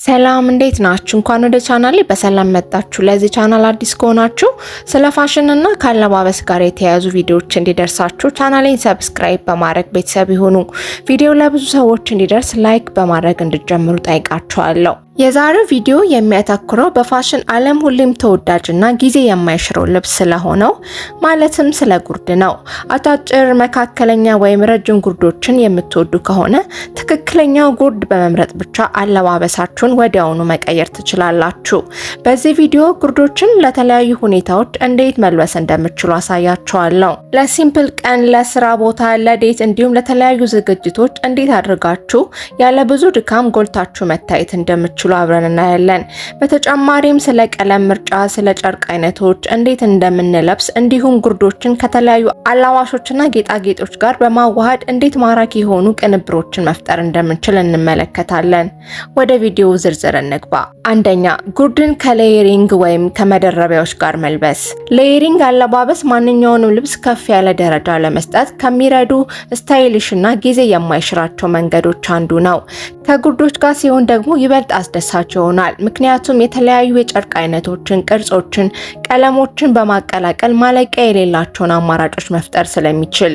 ሰላም እንዴት ናችሁ? እንኳን ወደ ቻናሌ በሰላም መጣችሁ። ለዚህ ቻናል አዲስ ከሆናችሁ ስለ ፋሽን እና ከአለባበስ ጋር የተያያዙ ቪዲዮዎች እንዲደርሳችሁ ቻናሌን ሰብስክራይብ በማድረግ ቤተሰብ ይሁኑ። ቪዲዮ ለብዙ ሰዎች እንዲደርስ ላይክ በማድረግ እንድትጀምሩ ጠይቃችኋለሁ። የዛሬው ቪዲዮ የሚያተኩረው በፋሽን ዓለም ሁሌም ተወዳጅና ጊዜ የማይሽረው ልብስ ስለሆነው ማለትም ስለ ጉርድ ነው። አጫጭር፣ መካከለኛ ወይም ረጅም ጉርዶችን የምትወዱ ከሆነ ትክክለኛው ጉርድ በመምረጥ ብቻ አለባበሳችሁን ወዲያውኑ መቀየር ትችላላችሁ። በዚህ ቪዲዮ ጉርዶችን ለተለያዩ ሁኔታዎች እንዴት መልበስ እንደምትችሉ አሳያችኋለሁ። ለሲምፕል ቀን፣ ለስራ ቦታ፣ ለዴት እንዲሁም ለተለያዩ ዝግጅቶች እንዴት አድርጋችሁ ያለ ብዙ ድካም ጎልታችሁ መታየት እንደምትችሉ አብረን እናያለን። በተጨማሪም ስለ ቀለም ምርጫ፣ ስለ ጨርቅ አይነቶች፣ እንዴት እንደምንለብስ እንዲሁም ጉርዶችን ከተለያዩ አላባሾችና ጌጣጌጦች ጋር በማዋሃድ እንዴት ማራኪ የሆኑ ቅንብሮችን መፍጠር እንደምንችል እንመለከታለን። ወደ ቪዲዮ ዝርዝር እንግባ። አንደኛ፣ ጉርድን ከሌየሪንግ ወይም ከመደረቢያዎች ጋር መልበስ። ሌየሪንግ አለባበስ ማንኛውንም ልብስ ከፍ ያለ ደረጃ ለመስጠት ከሚረዱ ስታይሊሽ እና ጊዜ የማይሽራቸው መንገዶች አንዱ ነው። ከጉርዶች ጋር ሲሆን ደግሞ ይበልጥ አስደሳች ይሆናል። ምክንያቱም የተለያዩ የጨርቅ አይነቶችን፣ ቅርጾችን፣ ቀለሞችን በማቀላቀል ማለቂያ የሌላቸውን አማራጮች መፍጠር ስለሚችል።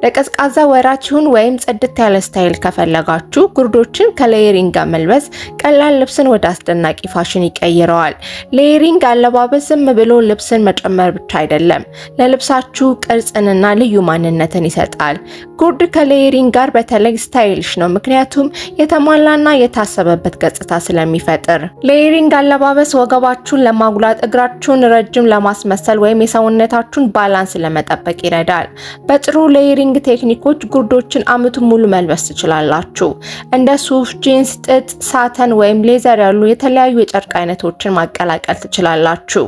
ለቀዝቃዛ ወራት ይሁን ወይም ጽድት ያለ ስታይል ከፈለጋችሁ ጉርዶችን ከሌየሪንግ ጋር መልበስ ቀላል ልብስን ወደ አስደናቂ ፋሽን ይቀይረዋል። ሌየሪንግ አለባበስ ዝም ብሎ ልብስን መጨመር ብቻ አይደለም፣ ለልብሳችሁ ቅርጽንና ልዩ ማንነትን ይሰጣል። ጉርድ ከሌየሪንግ ጋር በተለይ ስታይሊሽ ነው፣ ምክንያቱም የተሟላና የታሰበበት ገጽታ ስለሚፈጥር። ሌየሪንግ አለባበስ ወገባችሁን ለማጉላት፣ እግራችሁን ረጅም ለማስመሰል ወይም የሰውነታችሁን ባላንስ ለመጠበቅ ይረዳል። በጥሩ ሌየሪንግ ቴክኒኮች ጉርዶችን አመቱን ሙሉ መልበስ ትችላላችሁ። እንደ ሱፍ፣ ጂንስ፣ ጥጥ፣ ሳተን ወይም ሌዘር ያሉ የተለያዩ የጨርቅ አይነቶችን ማቀላቀል ትችላላችሁ።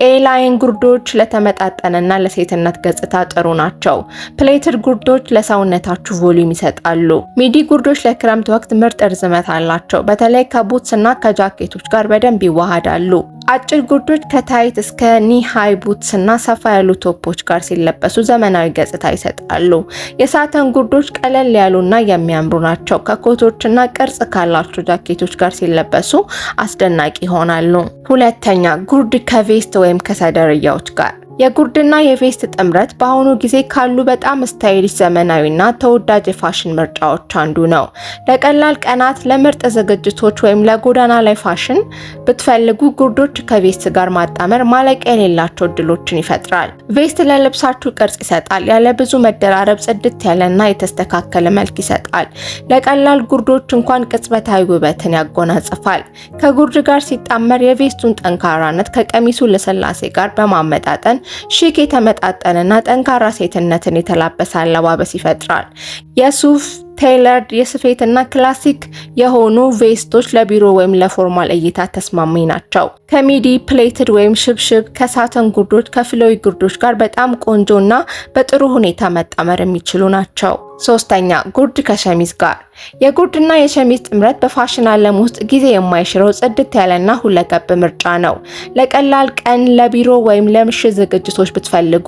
ኤላይን ጉርዶች ለተመጣጠነና ለሴትነት ገጽታ ጥሩ ናቸው። ፕሌትድ ጉርዶች ለሰውነታችሁ ቮሊዩም ይሰጣሉ። ሚዲ ጉርዶች ለክረምት ወቅት ምርጥ ርዝመት አላቸው። በተለይ ከቡትስ እና ከጃኬቶች ጋር በደንብ ይዋሃዳሉ። አጭር ጉርዶች ከታይት እስከ ኒ-ሃይ ቡትስ እና ሰፋ ያሉ ቶፖች ጋር ሲለበሱ ዘመናዊ ገጽታ ይሰጣሉ። የሳተን ጉርዶች ቀለል ያሉና የሚያምሩ ናቸው። ከኮቶች እና ቅርጽ ካላቸው ጃኬቶች ጋር ሲለበሱ አስደናቂ ይሆናሉ። ሁለተኛ፣ ጉርድ ከቬስት ወይም ከሰደርያዎች ጋር። የጉርድና የቬስት ጥምረት በአሁኑ ጊዜ ካሉ በጣም ስታይሊሽ፣ ዘመናዊና ተወዳጅ የፋሽን ምርጫዎች አንዱ ነው። ለቀላል ቀናት፣ ለምርጥ ዝግጅቶች ወይም ለጎዳና ላይ ፋሽን ብትፈልጉ ጉርዶች ከቬስት ጋር ማጣመር ማለቂያ የሌላቸው እድሎችን ይፈጥራል። ቬስት ለልብሳችሁ ቅርጽ ይሰጣል። ያለ ብዙ መደራረብ ጽድት ያለና የተስተካከለ መልክ ይሰጣል። ለቀላል ጉርዶች እንኳን ቅጽበታዊ ውበትን ያጎናጽፋል። ከጉርድ ጋር ሲጣመር የቬስቱን ጠንካራነት ከቀሚሱ ልስላሴ ጋር በማመጣጠን ሺክ፣ የተመጣጠነና ጠንካራ ሴትነትን የተላበሰ አለባበስ ይፈጥራል። የሱፍ፣ ቴይለርድ፣ የስፌትና ክላሲክ የሆኑ ቬስቶች ለቢሮ ወይም ለፎርማል እይታ ተስማሚ ናቸው። ከሚዲ፣ ፕሌትድ ወይም ሽብሽብ፣ ከሳተን ጉርዶች፣ ከፍሎዊ ጉርዶች ጋር በጣም ቆንጆና በጥሩ ሁኔታ መጣመር የሚችሉ ናቸው። ሶስተኛ፣ ጉርድ ከሸሚዝ ጋር። የጉርድና የሸሚዝ ጥምረት በፋሽን ዓለም ውስጥ ጊዜ የማይሽረው ጽድት ያለና ሁለገብ ምርጫ ነው። ለቀላል ቀን፣ ለቢሮ ወይም ለምሽት ዝግጅቶች ብትፈልጉ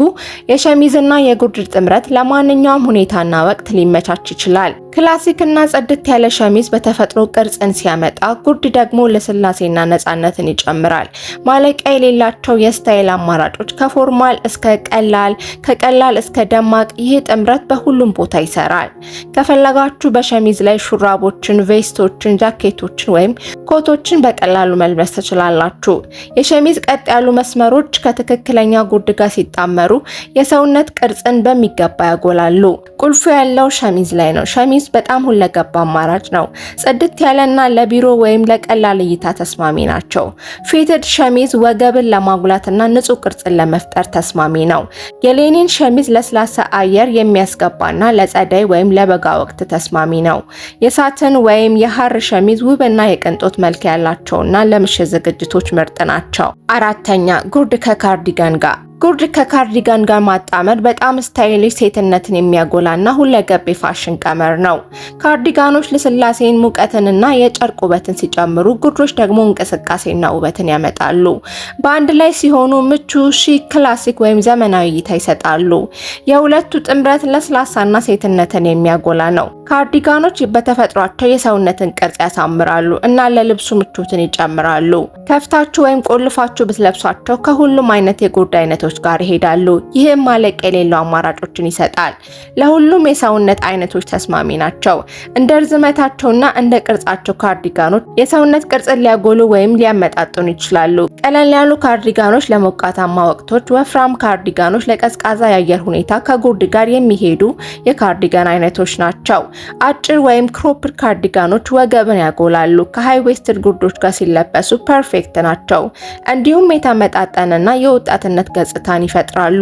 የሸሚዝና የጉርድ ጥምረት ለማንኛውም ሁኔታና ወቅት ሊመቻች ይችላል። ክላሲክና ጽድት ያለ ሸሚዝ በተፈጥሮ ቅርጽን ሲያመጣ፣ ጉርድ ደግሞ ለስላሴና ነፃነትን ይጨምራል። ማለቂያ የሌላቸው የስታይል አማራጮች ከፎርማል እስከ ቀላል፣ ከቀላል እስከ ደማቅ፣ ይህ ጥምረት በሁሉም ቦታ ይሰራል። ከፈለጋችሁ በሸሚዝ ላይ ሹራቦችን፣ ቬስቶችን፣ ጃኬቶችን ወይም ኮቶችን በቀላሉ መልበስ ትችላላችሁ። የሸሚዝ ቀጥ ያሉ መስመሮች ከትክክለኛ ጉርድ ጋር ሲጣመሩ የሰውነት ቅርጽን በሚገባ ያጎላሉ። ቁልፉ ያለው ሸሚዝ ላይ ነው። ሸሚዝ በጣም ሁለገብ አማራጭ ነው። ጽድት ያለና ለቢሮ ወይም ለቀላል እይታ ተስማሚ ናቸው። ፊትድ ሸሚዝ ወገብን ለማጉላትና ንጹህ ቅርጽን ለመፍጠር ተስማሚ ነው። የሌኒን ሸሚዝ ለስላሳ አየር የሚያስገባና ለጸደይ ወይም ለበጋ ወቅት ተስማሚ ነው። የሳተን ወይም የሐር ሸሚዝ ውብና የቅንጦት መልክ ያላቸውና ለምሽት ዝግጅቶች ምርጥ ናቸው። አራተኛ፣ ጉርድ ከካርዲጋን ጋር። ጉርድ ከካርዲጋን ጋር ማጣመር በጣም ስታይሊሽ ሴትነትን የሚያጎላና ሁለገብ ፋሽን ቀመር ነው። ካርዲጋኖች ልስላሴን፣ ሙቀትንና የጨርቅ ውበትን ሲጨምሩ፣ ጉርዶች ደግሞ እንቅስቃሴና ውበትን ያመጣሉ። በአንድ ላይ ሲሆኑ ምቹ፣ ሺክ፣ ክላሲክ ወይም ዘመናዊ እይታ ይሰጣሉ። የሁለቱ ጥምረት ለስላሳና ሴትነትን የሚያጎላ ነው። ካርዲጋኖች በተፈጥሯቸው የሰውነትን ቅርጽ ያሳምራሉ እና ለልብሱ ምቾትን ይጨምራሉ። ከፍታችሁ ወይም ቆልፋችሁ ብትለብሷቸው ከሁሉም አይነት የጉርድ አይነቶች ጋር ይሄዳሉ። ይህም ማለቅ የሌለው አማራጮችን ይሰጣል። ለሁሉም የሰውነት አይነቶች ተስማሚ ናቸው። እንደ ርዝመታቸውና እንደ ቅርጻቸው ካርዲጋኖች የሰውነት ቅርጽን ሊያጎሉ ወይም ሊያመጣጥኑ ይችላሉ። ቀለል ያሉ ካርዲጋኖች ለሞቃታማ ወቅቶች፣ ወፍራም ካርዲጋኖች ለቀዝቃዛ የአየር ሁኔታ ከጉርድ ጋር የሚሄዱ የካርዲጋን አይነቶች ናቸው። አጭር ወይም ክሮፕድ ካርዲጋኖች ወገብን ያጎላሉ። ከሃይ ዌስትድ ጉርዶች ጋር ሲለበሱ ፐርፌክት ናቸው። እንዲሁም የተመጣጠነና የወጣትነት ገጽታን ይፈጥራሉ።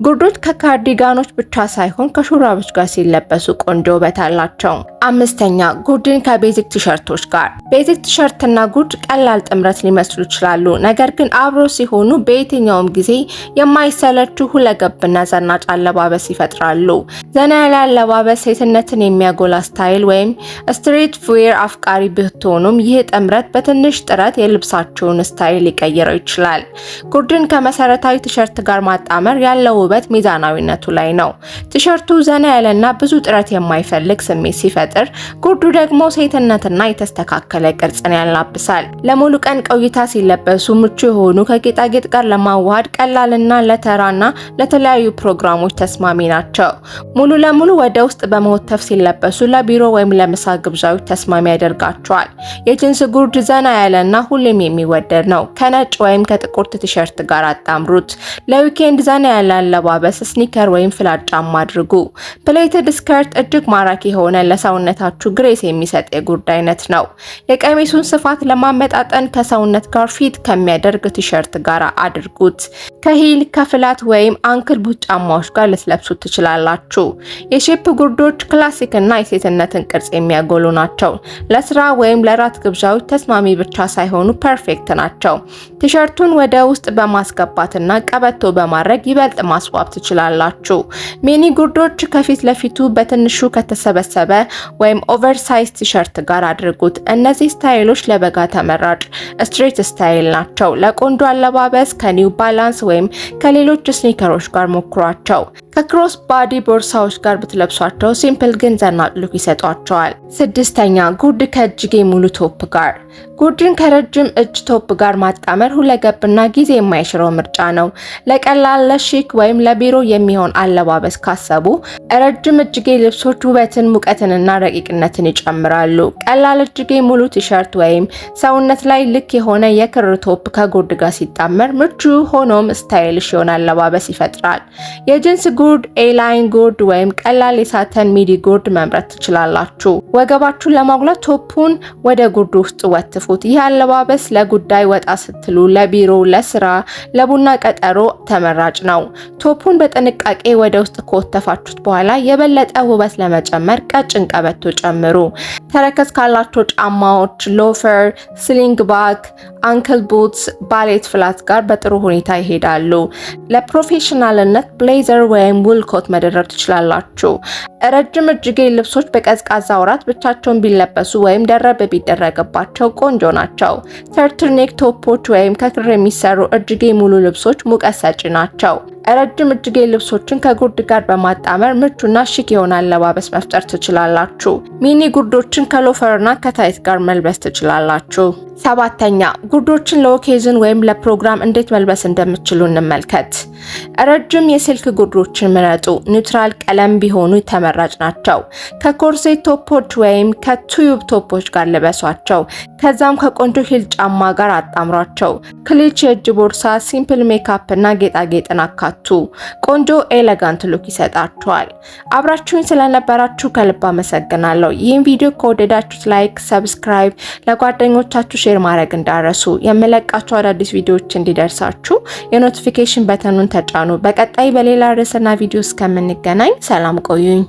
ጉርዶች ከካርዲጋኖች ብቻ ሳይሆን ከሹራቦች ጋር ሲለበሱ ቆንጆ ውበት አላቸው። አምስተኛ ጉርድን ከቤዚክ ቲሸርቶች ጋር። ቤዚክ ቲሸርትና ጉርድ ቀላል ጥምረት ሊመስሉ ይችላሉ፣ ነገር ግን አብሮ ሲሆኑ በየትኛውም ጊዜ የማይሰለቹ ሁለገብና ዘናጭ አለባበስ ይፈጥራሉ። ዘና ያለ አለባበስ ሴትነትን የሚያጎላ ስታይል ወይም ስትሪት ዌር አፍቃሪ ብትሆኑም ይህ ጥምረት በትንሽ ጥረት የልብሳችሁን ስታይል ሊቀይረው ይችላል። ጉርድን ከመሰረታዊ ቲሸርት ጋር ማጣመር ያለው ውበት ሚዛናዊነቱ ላይ ነው። ቲሸርቱ ዘና ያለና ብዙ ጥረት የማይፈልግ ስሜት ሲፈጥር፣ ጉርዱ ደግሞ ሴትነትና የተስተካከለ ቅርጽን ያላብሳል። ለሙሉ ቀን ቆይታ ሲለበሱ ምቹ የሆኑ ከጌጣጌጥ ጋር ለማዋሃድ ቀላልና ለተራና ለተለያዩ ፕሮግራሞች ተስማሚ ናቸው። ሙሉ ለሙሉ ወደ ውስጥ በመወተፍ ሲለበሱ ለቢሮ ወይም ለምሳ ግብዣዎች ተስማሚ ያደርጋቸዋል። የጂንስ ጉርድ ዘና ያለና ሁሌም የሚወደድ ነው። ከነጭ ወይም ከጥቁር ቲሸርት ጋር አጣምሩት። ለዊኬንድ ዘና ያለ አለባበስ ስኒከር ወይም ፍላት ጫማ አድርጉ። ፕሌትድ ስከርት እጅግ ማራኪ የሆነ ለሰውነታችሁ ግሬስ የሚሰጥ የጉርድ አይነት ነው። የቀሚሱን ስፋት ለማመጣጠን ከሰውነት ጋር ፊት ከሚያደርግ ቲሸርት ጋር አድርጉት። ከሂል ከፍላት ወይም አንክል ቡት ጫማዎች ጋር ልትለብሱት ትችላላችሁ። የሼፕ ጉርዶች ክላሲክ እና የሴትነትን ቅርጽ የሚያጎሉ ናቸው። ለስራ ወይም ለራት ግብዣዎች ተስማሚ ብቻ ሳይሆኑ ፐርፌክት ናቸው። ቲሸርቱን ወደ ውስጥ በማስገባትና ቀበቶ በማድረግ ይበልጥ ማስዋብ ትችላላችሁ። ሚኒ ጉርዶች ከፊት ለፊቱ በትንሹ ከተሰበሰበ ወይም ኦቨርሳይዝ ቲሸርት ጋር አድርጉት። እነዚህ ስታይሎች ለበጋ ተመራጭ ስትሬት ስታይል ናቸው። ለቆንጆ አለባበስ ከኒው ባላንስ ወይም ከሌሎች ስኒከሮች ጋር ሞክሯቸው። ከክሮስ ባዲ ቦርሳዎች ጋር ብትለብሷቸው ሲምፕል ግን ዘናጭ ሉክ ይሰጧቸዋል። ስድስተኛ ጉርድ ከእጅጌ ሙሉ ቶፕ ጋር። ጉርድን ከረጅም እጅ ቶፕ ጋር ማጣመር ሁለገብና ጊዜ የማይሽረው ምርጫ ነው። ለቀላል ለሺክ ወይም ለቢሮ የሚሆን አለባበስ ካሰቡ ረጅም እጅጌ ልብሶች ውበትን፣ ሙቀትንና ረቂቅነትን ይጨምራሉ። ቀላል እጅጌ ሙሉ ቲሸርት ወይም ሰውነት ላይ ልክ የሆነ የክር ቶፕ ከጉርድ ጋር ሲጣመር ምቹ ሆኖም ስታይልሽ የሆነ አለባበስ ይፈጥራል። የጂንስ ጉርድ፣ ኤላይን ጉርድ ወይም ቀላል የሳተን ሚዲ ጉርድ መምረጥ ትችላላችሁ። ወገባችሁን ለማጉላት ቶፑን ወደ ጉርዱ ውስጥ ወትፉት። ይህ አለባበስ ለጉዳይ ወጣ ስትሉ፣ ለቢሮ፣ ለስራ፣ ለቡና ቀጠሮ ተመራጭ ነው። ቶፑን በጥንቃቄ ወደ ውስጥ ከወተፋችሁት በኋላ የበለጠ ውበት ለመጨመር ቀጭን ቀበቶ ጨምሩ። ተረከዝ ካላቸው ጫማዎች፣ ሎፈር፣ ስሊንግ ባክ፣ አንክል ቡትስ፣ ባሌት ፍላት ጋር በጥሩ ሁኔታ ይሄዳሉ። ለፕሮፌሽናልነት ብሌዘር ወይም ውል ኮት መደረብ ትችላላችሁ። ረጅም እጅጌ ልብሶች በቀዝቃዛ ወራት ብቻቸውን ቢለበሱ ወይም ደረብ ቢደረግባቸው ቆንጆ ናቸው። ተርትልኔክ ቶፖች ወይም ከክር የሚሰሩ እጅጌ ሙሉ ልብሶች ሙቀት ሰጪ ናቸው። ረጅም እጅጌ ልብሶችን ከጉርድ ጋር በማጣመር ምቹና ሺክ የሆነ አለባበስ መፍጠር ትችላላችሁ። ሚኒ ጉርዶችን ከሎፈርና ከታይት ጋር መልበስ ትችላላችሁ። ሰባተኛ ጉርዶችን ለኦኬዥን ወይም ለፕሮግራም እንዴት መልበስ እንደምትችሉ እንመልከት። ረጅም የሲልክ ጉርዶችን ምረጡ። ኒውትራል ቀለም ቢሆኑ ተመራጭ ናቸው። ከኮርሴት ቶፖች ወይም ከቱዩብ ቶፖች ጋር ልበሷቸው። ከዛም ከቆንጆ ሂል ጫማ ጋር አጣምሯቸው። ክሊች የእጅ ቦርሳ፣ ሲምፕል ሜካፕ እና ጌጣጌጥን አካቱ። ቆንጆ ኤሌጋንት ሉክ ይሰጣችኋል። አብራችሁኝ ስለነበራችሁ ከልብ አመሰግናለሁ። ይህን ቪዲዮ ከወደዳችሁት ላይክ፣ ሰብስክራይብ፣ ለጓደኞቻችሁ ሼር ማድረግ እንዳረሱ። የምለቃችሁ አዳዲስ ቪዲዮዎች እንዲደርሳችሁ የኖቲፊኬሽን በተኑን ተጫኑ። በቀጣይ በሌላ ርዕስና ቪዲዮ እስከምንገናኝ ሰላም ቆዩኝ።